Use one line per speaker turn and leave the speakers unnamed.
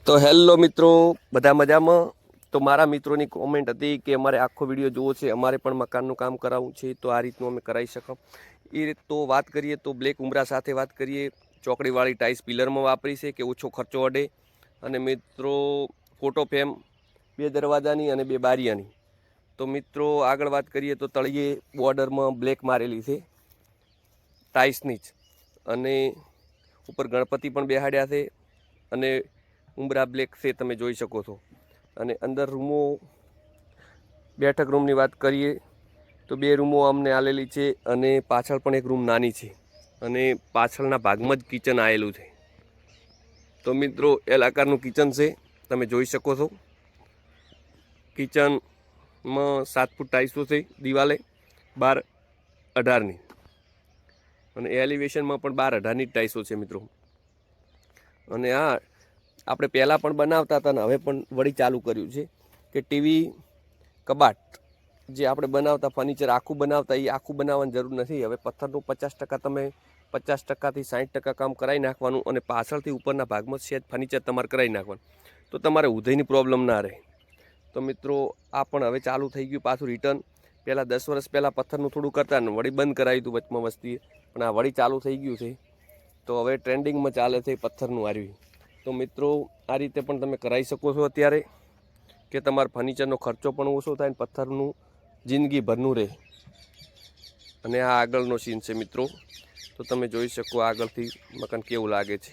તો હેલો મિત્રો, બધા મજામાં? તો મારા મિત્રોની કોમેન્ટ હતી કે અમારે આખો વિડીયો જોવો છે, અમારે પણ મકાનનું કામ કરાવવું છે, તો આ રીતનું અમે કરાવી શકીએ. એ રીત તો વાત કરીએ તો બ્લેક ઉમરા સાથે વાત કરીએ. ચોકડીવાળી ટાઇલ્સ પિલરમાં વાપરી છે કે ઓછો ખર્ચો અડે. અને મિત્રો ફોટો ફ્રેમ 2 દરવાજાની અને 2 બારીયાની. તો મિત્રો આગળ વાત કરીએ તો તળિયે બોર્ડરમાં બ્લેક મારેલી છે ટાઇલ્સની જ, અને ઉપર ગણપતિ પણ બેહાડ્યા છે અને ઉમરા બ્લેક છે, તમે જોઈ શકો છો. અને અંદર રૂમો, બેઠક રૂમની વાત કરીએ તો 2 રૂમો અમને આલેલી છે અને પાછળ પણ એક રૂમ નાની છે અને પાછળના ભાગમાં જ કિચન આવેલું છે. તો મિત્રો એલ આકારનું કિચન છે, તમે જોઈ શકો છો. કિચનમાં 7 ફૂટ ટાઇલ્સો છે, દિવાલે 12-18ની, અને એલિવેશનમાં પણ 12-18ની ટાઇલ્સો છે મિત્રો. અને આ આપણે પહેલાં પણ બનાવતા હતા ને હવે પણ વળી ચાલુ કર્યું છે કે ટીવી કબાટ જે આપણે બનાવતા, ફર્નિચર આખું બનાવતા, એ આખું બનાવવાની જરૂર નથી. હવે પથ્થરનું 50% તમે 50%થી 60% કામ કરાવી નાખવાનું અને પાછળથી ઉપરના ભાગમાં સેજ ફર્નિચર તમારે કરાવી નાખવાનું, તો તમારે ઉધઈની પ્રોબ્લેમ ના રહે. તો મિત્રો આ પણ હવે ચાલુ થઈ ગયું પાછું રિટર્ન. પહેલાં 10 વર્ષ પહેલાં પથ્થરનું થોડું કરતા ને વળી બંધ કરાવ્યું હતું વચમાં વસ્તીએ, પણ આ વળી ચાલુ થઈ ગયું છે. તો હવે ટ્રેન્ડિંગમાં ચાલે છે પથ્થરનું આર્યું. તો મિત્રો આ રીતે પણ તમે કરાવી શકો છો અત્યારે, કે તમારા ફર્નિચરનો ખર્ચો પણ ઓછો થાય ને પથ્થરનું જિંદગીભરનું રહે. અને આ આગળનો સીન છે મિત્રો, તો તમે જોઈ શકો આગળથી મકાન કેવું લાગે છે.